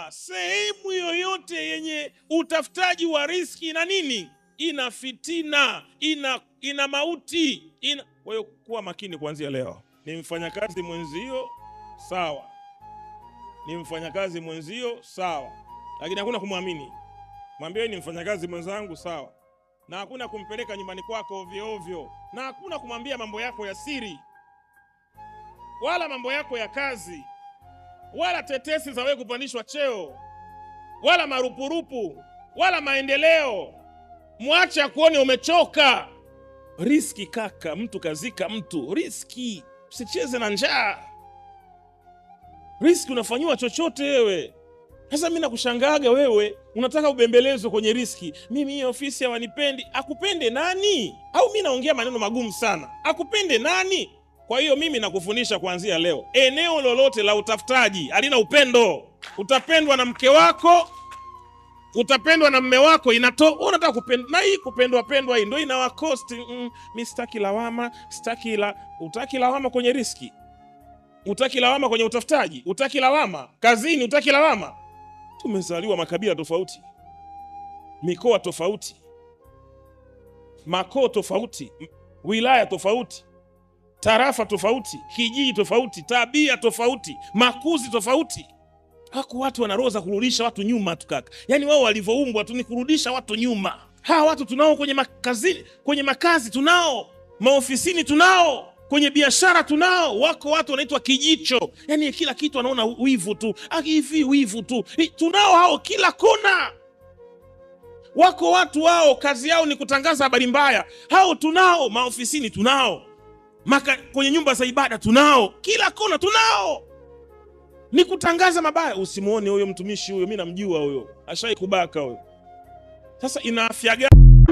sehemu yoyote yenye utafutaji wa riziki ina nini? Ina fitina, ina mauti, Kwa hiyo kuwa makini kuanzia leo. Ni mfanyakazi mwenzio sawa, ni mfanyakazi mwenzio sawa, lakini hakuna kumwamini. Mwambie ni mfanyakazi mwenzangu sawa, na hakuna kumpeleka nyumbani kwako ovyo ovyo, na hakuna kumwambia mambo yako ya siri wala mambo yako ya kazi wala tetesi za wewe kupandishwa cheo wala marupurupu wala maendeleo. Mwache akuone umechoka. Riski kaka, mtu kazika mtu, riski. Usicheze na njaa. Riski unafanyiwa chochote wewe. Sasa mimi nakushangaaga wewe, unataka ubembelezo kwenye riski. Mimi hii ofisi hawanipendi. Akupende nani? Au mimi naongea maneno magumu sana? Akupende nani? Kwa hiyo mimi nakufundisha kuanzia leo, eneo lolote la utafutaji halina upendo. Utapendwa na mke wako, utapendwa na mme wako, unataka kupendwa. Na hii kupendwa hii ndio inawakosti. Mimi sitaki lawama, utaki lawama kwenye riski. Utaki lawama kwenye utafutaji, utaki lawama kazini, utaki lawama. Tumezaliwa makabila tofauti, mikoa tofauti, makoo tofauti, wilaya tofauti, tarafa tofauti, kijiji tofauti, tabia tofauti, makuzi tofauti. Hako watu wana roho za kurudisha watu nyuma tu kaka. Yaani wao walivyoumbwa tu ni kurudisha watu nyuma. Hawa watu tunao kwenye makazi tunao, maofisini tunao, kwenye biashara tunao. Wako watu wanaitwa kijicho. Yaani kila kitu anaona wivu tu. Hivi wivu tu. Tunao hao kila kona. Wako watu wao kazi yao ni kutangaza habari mbaya. Hao tunao, maofisini tunao. Kwenye nyumba za ibada tunao, kila kona tunao. Ni kutangaza mabaya. Usimuone huyo mtumishi huyo, mimi namjua huyo. Ashai kubaka huyo. Sasa ina afya gani?